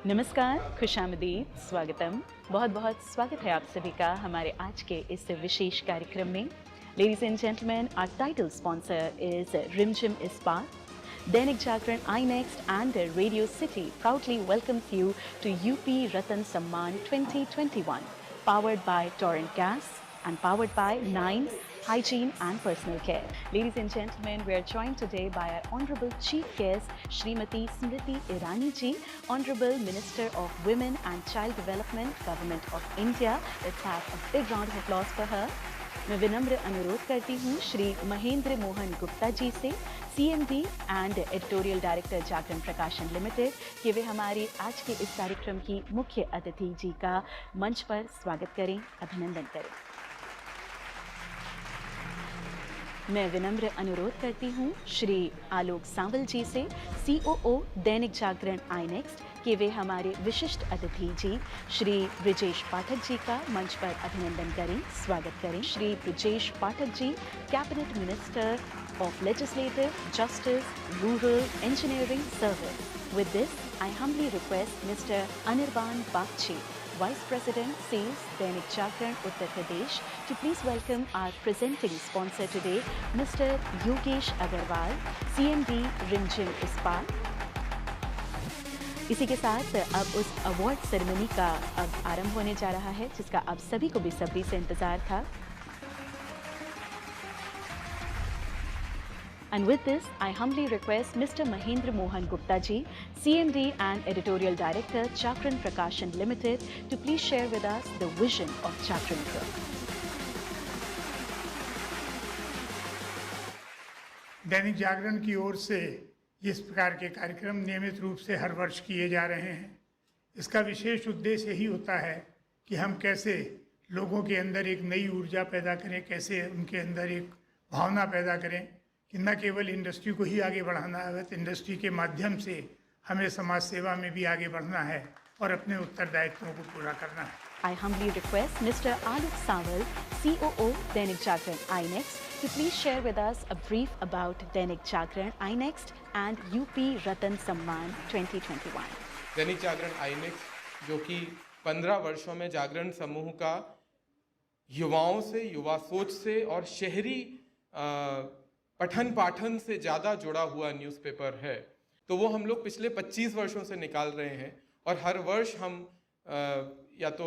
नमस्कार, खुशामदीद, स्वागतम। बहुत बहुत स्वागत है आप सभी का हमारे आज के इस विशेष कार्यक्रम में। Ladies and gentlemen, our title sponsor is Rimjim Ispat. Dainik Jagran, iNext and Radio City proudly welcomes you to UP Ratan Samman 2021, powered by Torrent Gas and powered by Nine Hygiene and Personal Care. Ladies and gentlemen, we are joined today by our Honorable Chief Guest, Shrimati Smriti Irani ji, Honorable Minister of Women and Child Development, Government of India. Let's have a big round of applause for her. मैं विनम्र अनुरोध करती हूँ श्री महेंद्र मोहन गुप्ता जी से, CMD and editorial director जागरण प्रकाशन limited, कि वे हमारे आज के इस कार्यक्रम की मुख्य अतिथि जी का मंच पर स्वागत करें, अभिनंदन करें। मैं विनम्र अनुरोध करती हूँ श्री आलोक सांवल जी से, COO दैनिक जागरण iNext, कि वे हमारे विशिष्ट अतिथि जी श्री ब्रिजेश पाठक जी का मंच पर अभिनंदन करें, स्वागत करें। Shri Brijesh Pathak ji, cabinet minister of legislative, justice, rural, engineering service. With this, I humbly request Mr. Anirban Bagchi, Vice President, Sales, Dainik Jagran, Uttar Pradesh, to please welcome our presenting sponsor today, Mr. Yogesh Agarwal, CMD, Rimjim Ispat. इसी के साथ अब उस award ceremony का अब आरंभ होने जा रहा है, जिसका आप सभी को बेसब्री से इंतजार था। And with this, I humbly request Mr. Mahendra Mohan Gupta ji, CMD and Editorial Director, Jagran Prakashan Limited, to please share with us the vision of Jagran Group. Dainik Jagran की ओर से इस प्रकार के कार्यक्रम नियमित रूप से हर वर्ष किए जा रहे हैं। इसका विशेष उद्देश्य यही होता है कि हम कैसे लोगों के अंदर एक नई ऊर्जा पैदा करें, कैसे उनके अंदर एक भावना पैदा करें कि न केवल इंडस्ट्री को ही आगे बढ़ाना है, तो इंडस्ट्री के माध्यम से हमें समाज सेवा में भी आगे बढ़ना है और अपने उत्तरदायित्वों को पूरा करना है। I humbly request Mr. Alok Sawal, COO Dainik Jagran iNext, to please share with us a brief about Dainik Jagran iNext and UP Ratan Samman 2021. Dainik Jagran iNext, जो कि 15 वर्षों में जागरण समूह का युवाओं से, युवा सोच से और शहरी पठन पाठन से ज़्यादा जुड़ा हुआ न्यूज़पेपर है, तो वो हम लोग पिछले 25 वर्षों से निकाल रहे हैं। और हर वर्ष हम या तो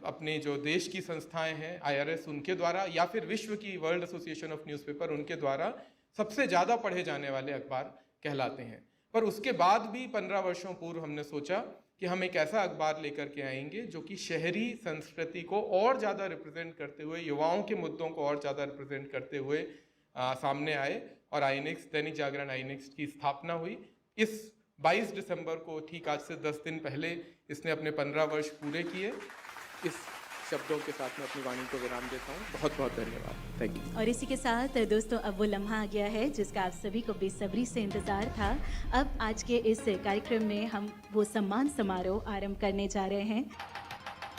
अपने जो देश की संस्थाएं हैं, IRS, उनके द्वारा, या फिर विश्व की वर्ल्ड एसोसिएशन ऑफ न्यूज़पेपर, उनके द्वारा सबसे ज़्यादा पढ़े जाने वाले अखबार कहलाते हैं। पर उसके बाद भी 15 वर्षों पूर्व हमने सोचा कि हम एक ऐसा अखबार लेकर के आएंगे जो कि शहरी संस्कृति को और ज़्यादा रिप्रेजेंट करते हुए, युवाओं के मुद्दों को और ज़्यादा रिप्रेजेंट करते हुए सामने आए। और iNext, दैनिक जागरण iNext की स्थापना हुई इस 22 दिसंबर को, ठीक आज से 10 दिन पहले इसने अपने 15 वर्ष पूरे किए। इस शब्दों के साथ मैं अपनी वाणी को विराम देता हूँ। बहुत बहुत धन्यवाद, थैंक यू। और इसी के साथ दोस्तों, अब वो लम्हा आ गया है जिसका आप सभी को बेसब्री से इंतजार था। अब आज के इस कार्यक्रम में हम वो सम्मान समारोह आरंभ करने जा रहे हैं,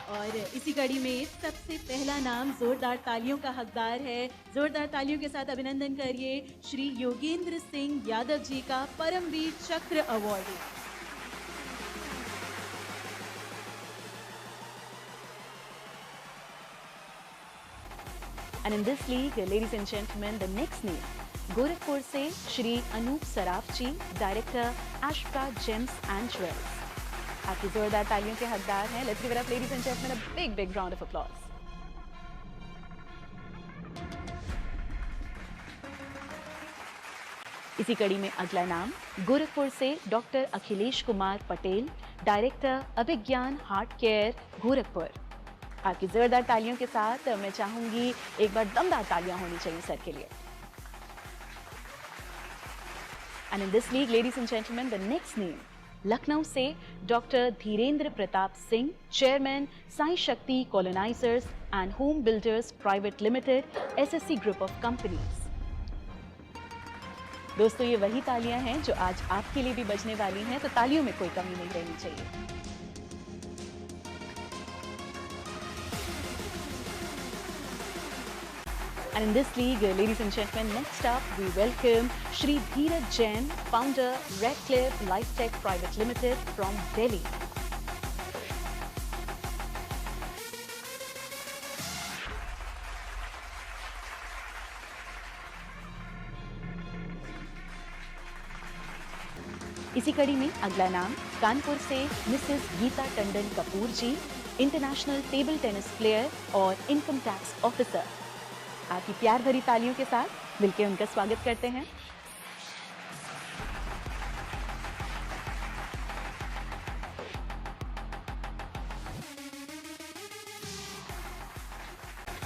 और इसी कड़ी में सबसे पहला नाम जोरदार तालियों का हकदार है। जोरदार तालियों के साथ अभिनंदन करिए श्री योगेंद्र सिंह यादव जी का परमवीर चक्र award. And in this league, ladies and gentlemen, the next name, Gorakhpur से श्री अनूप सराफ जी, director Ashpra James and jewels, आपकी जोरदार तालियों के हकदार हैं। Let's give it up, ladies and gentlemen, a big, big round of applause. इसी कड़ी में अगला नाम, गोरखपुर से डॉक्टर अखिलेश कुमार पटेल, डायरेक्टर अभिज्ञान हार्ट केयर, गोरखपुर। आपकी जोरदार तालियों के साथ मैं चाहूंगी एक बार दमदार तालियां होनी चाहिए सर के लिए। And in this league, ladies and gentlemen, the next name, Lucknow से डॉक्टर धीरेन्द्र प्रताप सिंह, चेयरमैन साई शक्ति colonisers and home builders private limited, SSC group of companies. दोस्तों, ये वही तालियां हैं जो आज आपके लिए भी बजने वाली हैं, तो तालियों में कोई कमी नहीं रहनी चाहिए। And in this league, ladies and gentlemen, next up we welcome Shri Dheeraj Jain, founder Redcliffe Life Tech Private Limited from Delhi. इसी कड़ी में अगला नाम कानपुर से मिसेस गीता टंडन कपूर जी, इंटरनेशनल टेबल टेनिस प्लेयर और इनकम टैक्स ऑफिसर। आपकी प्यार भरी तालियों के साथ मिलकर उनका स्वागत करते हैं।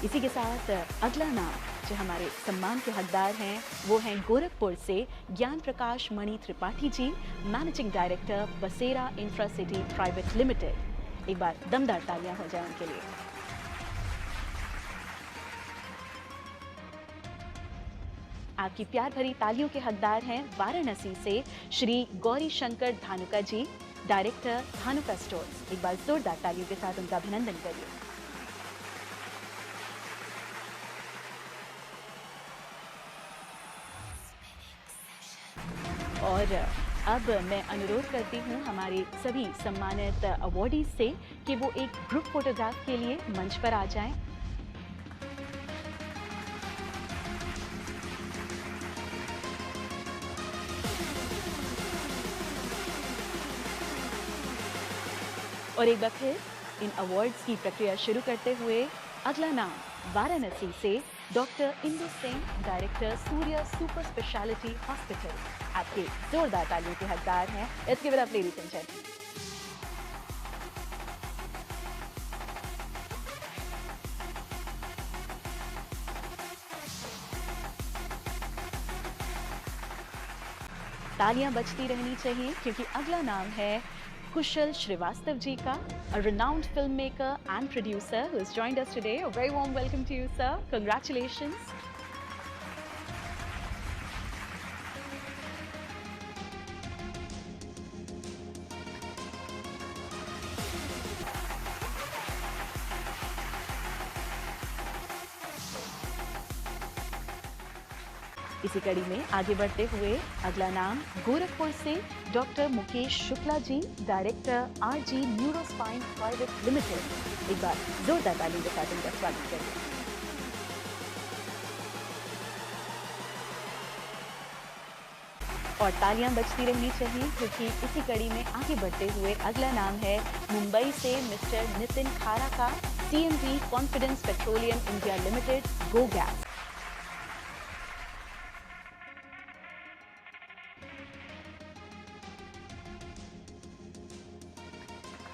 इसी के साथ अगला नाम जो हमारे सम्मान के हकदार हैं वो हैं गोरखपुर से ज्ञान प्रकाश मणि त्रिपाठी जी, मैनेजिंग डायरेक्टर बसेरा इंफ्रासिटी प्राइवेट लिमिटेड। एक बार दमदार तालियां हो जाए उनके लिए। आपकी प्यार भरी तालियों के हकदार हैं वाराणसी से श्री गौरी शंकर धानुका जी, डायरेक्टर धानुका स्टोर्स। एक बार जोरदार तालियों के साथ उनका अभिनंदन करिए। और अब मैं अनुरोध करती हूँ हमारे सभी सम्मानित अवॉर्डीज से कि वो एक ग्रुप फोटोग्राफ के लिए मंच पर आ जाएं। और एक बार फिर इन अवार्ड्स की प्रक्रिया शुरू करते हुए अगला नाम वाराणसी से डॉक्टर इंदु सिंह, डायरेक्टर सूर्य सुपर स्पेशलिटी हॉस्पिटल। आपके जोरदार तालियों के हकदार हैं। Let's give it up ladies and gentleman. तालियां बजती रहनी चाहिए क्योंकि अगला नाम है कुशल श्रीवास्तव जी का, a renowned filmmaker and producer who has joined us today. A very warm welcome to you, sir. Congratulations. इसी कड़ी में आगे बढ़ते हुए अगला नाम गोरखपुर से doctor Mukesh Shukla ji, director RG neurospine private limited. एक बार जोरदार तालियों के साथ उनका स्वागत करें। और तालियां बजती रहनी चाहिए क्योंकि इसी कड़ी में आगे बढ़ते हुए अगला नाम है मुंबई से मिस्टर नितिन खारा का, CMV confidence petroleum India limited, go gas.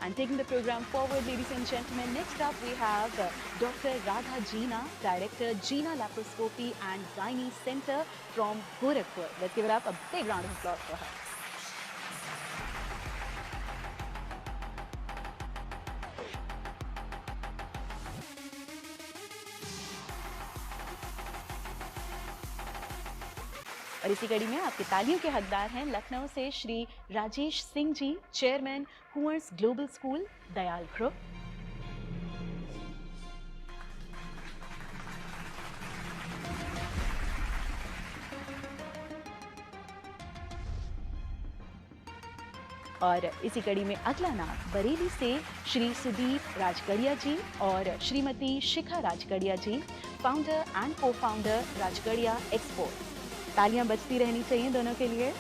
And taking the program forward, ladies and gentlemen, next up we have Dr. Radha Jeena, Director, Jeena Laparoscopy and Gynae Center from Gorakhpur. Let's give it up, a big round of applause for her. और इसी कड़ी में आपकी तालियों के हकदार हैं लखनऊ से Shri Rajesh Singh ji, chairman Hours global school, Dayal group. और इसी कड़ी में अगला नाम बरेली से श्री सुदीप राजगढ़िया जी और श्रीमती शिखा राजगढ़िया जी, फाउंडर एंड को फाउंडर राजगढ़िया एक्सपोर्ट। तालियां बजती रहनी चाहिए दोनों के लिए।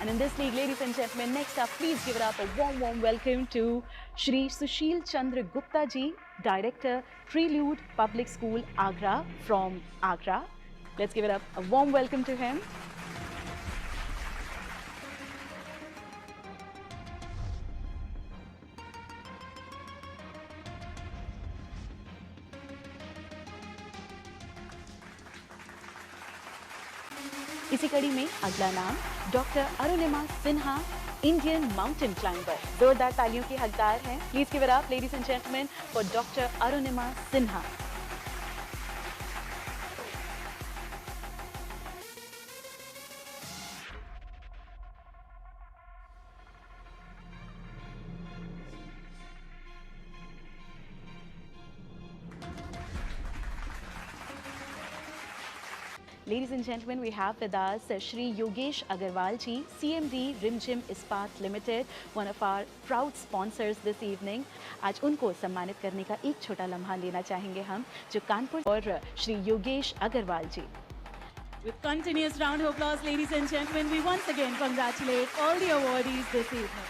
And in this league, ladies and gentlemen, next up, please give it up a warm welcome to Shri Sushil Chandra Gupta ji, Director, Prelude Public School, Agra from Agra. Let's give it up a warm welcome to him. इसी कड़ी में अगला नाम doctor Arunima Sinha, Indian mountain climber. जोरदार तालियों के हकदार हैं। Please give it up ladies and gentleman for doctor Arunima Sinha. Ladies and gentlemen, we have with us Shri Yogesh Agarwal ji, CMD Rimjim Ispat Limited, one of our proud sponsors this evening. आज उनको सम्मानित करने का एक छोटा लम्हा लेना चाहेंगे हम, जो कानपुर और श्री योगेश अग्रवाल जी. With continuous round of applause, ladies and gentlemen, we once again congratulate all the awardees this evening.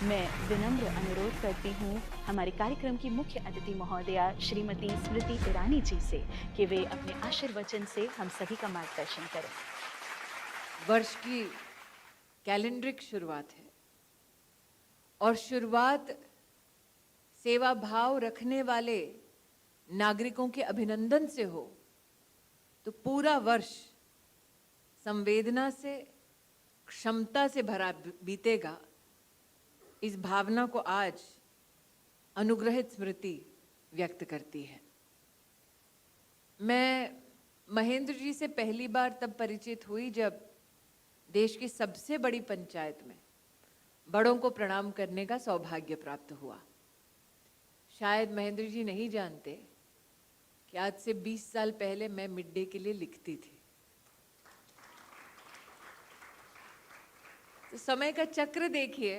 मैं विनम्र अनुरोध करती हूँ हमारे कार्यक्रम की मुख्य अतिथि महोदया श्रीमती स्मृति ईरानी जी से कि वे अपने आशीर्वचन से हम सभी का मार्गदर्शन करें. वर्ष की कैलेंडरिक शुरुआत है और शुरुआत सेवा भाव रखने वाले नागरिकों के अभिनंदन से हो तो पूरा वर्ष संवेदना से, क्षमता से भरा बीतेगा. इस भावना को आज अनुग्रहित स्मृति व्यक्त करती है. मैं महेंद्र जी से पहली बार तब परिचित हुई जब देश की सबसे बड़ी पंचायत में बड़ों को प्रणाम करने का सौभाग्य प्राप्त हुआ. शायद महेंद्र जी नहीं जानते कि आज से 20 साल पहले मैं मिड डे के लिए लिखती थी. तो समय का चक्र देखिए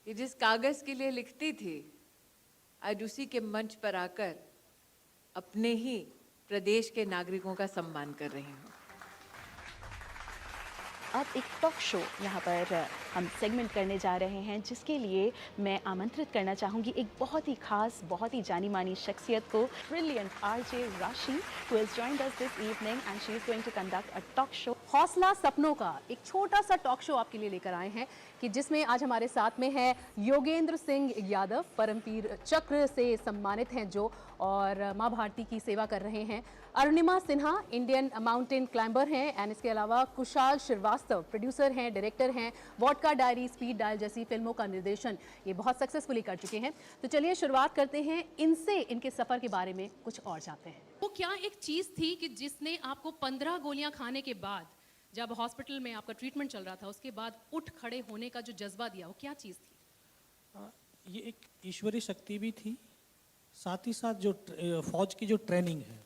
कि जिस कागज के लिए लिखती थी आज उसी के मंच पर आकर अपने ही प्रदेश के नागरिकों का सम्मान कर रही हूँ. अब एक टॉक शो यहाँ पर हम सेगमेंट करने जा रहे हैं, जिसके लिए मैं आमंत्रित करना चाहूँगी एक बहुत ही खास, बहुत ही जानी मानी शख्सियत को, ब्रिलियंट आरजे राशि, who has joined us this evening and she is going to conduct a talk show. हौसला सपनों का एक छोटा सा टॉक शो आपके लिए लेकर आए हैं कि जिसमें आज हमारे साथ में है योगेंद्र सिंह यादव, परमवीर चक्र से सम्मानित हैं जो, और माँ भारती की सेवा कर रहे हैं. Arunima Sinha Indian mountain climber हैं एंड इसके अलावा कुशाल श्रीवास्तव प्रोड्यूसर हैं, डायरेक्टर हैं. वॉडका डायरी, स्पीड डायल जैसी फिल्मों का निर्देशन ये बहुत सक्सेसफुली कर चुके हैं. तो चलिए शुरुआत करते हैं, इनसे इनके सफ़र के बारे में कुछ और जानते हैं. वो क्या एक चीज़ थी कि जिसने आपको 15 गोलियां खाने के बाद, जब हॉस्पिटल में आपका ट्रीटमेंट चल रहा था, उसके बाद उठ खड़े होने का जो जज्बा दिया, वो क्या चीज़ थी? ये एक ईश्वरीय शक्ति भी थी, साथ ही साथ जो फौज की जो ट्रेनिंग है,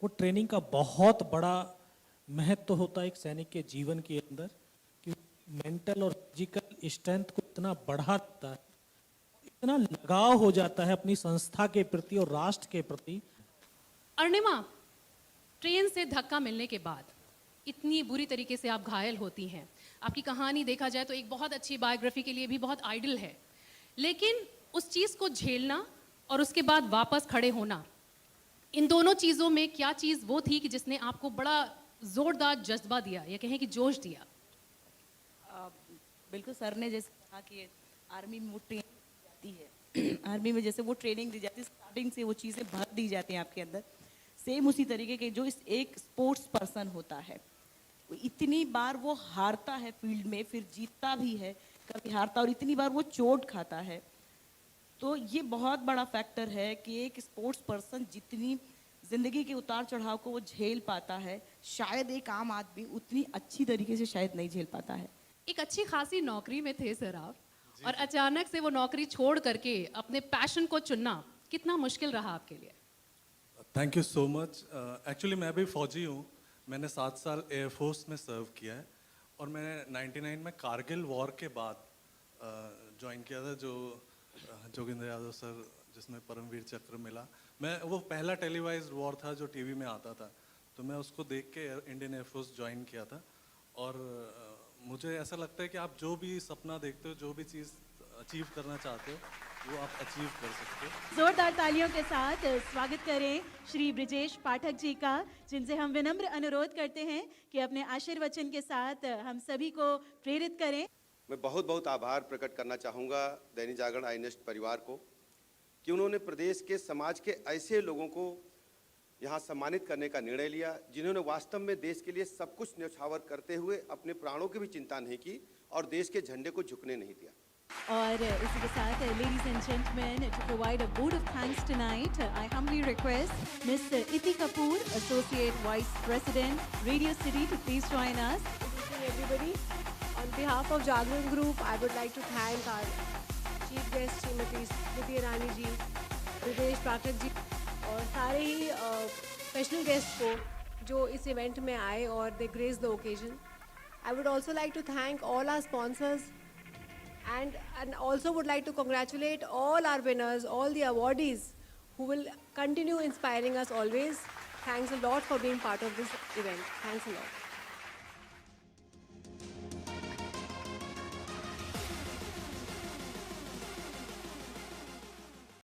वो ट्रेनिंग का बहुत बड़ा महत्व होता है एक सैनिक के जीवन के अंदर, कि मेंटल और फिजिकल स्ट्रेंथ को इतना बढ़ा देता है, इतना लगाव हो जाता है अपनी संस्था के प्रति और राष्ट्र के प्रति. अरुणिमा, ट्रेन से धक्का मिलने के बाद इतनी बुरी तरीके से आप घायल होती हैं. आपकी कहानी देखा जाए तो एक बहुत अच्छी बायोग्राफी के लिए भी बहुत आइडल है, लेकिन उस चीज़ को झेलना और उसके बाद वापस खड़े होना, इन दोनों चीज़ों में क्या चीज़ वो थी कि जिसने आपको बड़ा ज़ोरदार जज्बा दिया, या कहें कि जोश दिया? बिल्कुल, सर ने जैसे कहा कि आर्मी में वो ट्रेनिंग दी जाती है, आर्मी में जैसे वो ट्रेनिंग दी जाती है, स्टार्टिंग से वो चीज़ें भर दी जाती हैं आपके अंदर. सेम उसी तरीके के जो इस एक स्पोर्ट्स पर्सन होता है, इतनी बार वो हारता है फील्ड में, फिर जीतता भी है, कभी हारता, और इतनी बार वो चोट खाता है. तो ये बहुत बड़ा फैक्टर है कि एक स्पोर्ट्स पर्सन जितनी ज़िंदगी के उतार चढ़ाव को वो झेल पाता है, शायद एक आम आदमी उतनी अच्छी तरीके से शायद नहीं झेल पाता है. एक अच्छी खासी नौकरी में थे सर आप, और अचानक से वो नौकरी छोड़ करके अपने पैशन को चुनना कितना मुश्किल रहा आपके लिए? Thank you so much. Actually मैं भी फौजी हूँ, मैंने 7 साल एयरफोर्स में सर्व किया है, और मैंने 99 में कारगिल वॉर के बाद ज्वाइन किया था, जो जोगेंद्र यादव सर जिसमें परमवीर चक्र मिला. मैं वो पहला टेलीवाइज्ड वॉर था जो टीवी में आता था, तो मैं उसको देख के इंडियन एयरफोर्स ज्वाइन किया था. और मुझे ऐसा लगता है कि आप जो भी सपना देखते हो, जो भी चीज़ अचीव करना चाहते हो, वो आप अचीव कर सकते हो. जोरदार तालियों के साथ स्वागत करें श्री ब्रिजेश पाठक जी का, जिनसे हम विनम्र अनुरोध करते हैं कि अपने आशीर्वचन के साथ हम सभी को प्रेरित करें. मैं बहुत बहुत आभार प्रकट करना चाहूँगा दैनिक जागरण आई नेक्स्ट परिवार को कि उन्होंने प्रदेश के समाज के ऐसे लोगों को यहाँ सम्मानित करने का निर्णय लिया, जिन्होंने वास्तव में देश के लिए सब कुछ न्यौछावर करते हुए अपने प्राणों की भी चिंता नहीं की और देश के झंडे को झुकने नहीं दिया. और इसी के साथ ladies and gentlemen, to provide a vote of thanks tonight, I humbly request Miss Iti Kapoor, Associate Vice President, Radio City, to please join us. Good evening, everybody. On behalf of Jagran Group, I would like to thank our chief guest, Srimati Smriti Irani ji, Brijesh Pathak ji, और सारे ही special guest को जो इस event में आए और they grace the occasion. I would also like to thank all our sponsors and also would like to congratulate all our winners, all the awardees who will continue inspiring us always. Thanks a lot for being part of this event. Thanks a lot.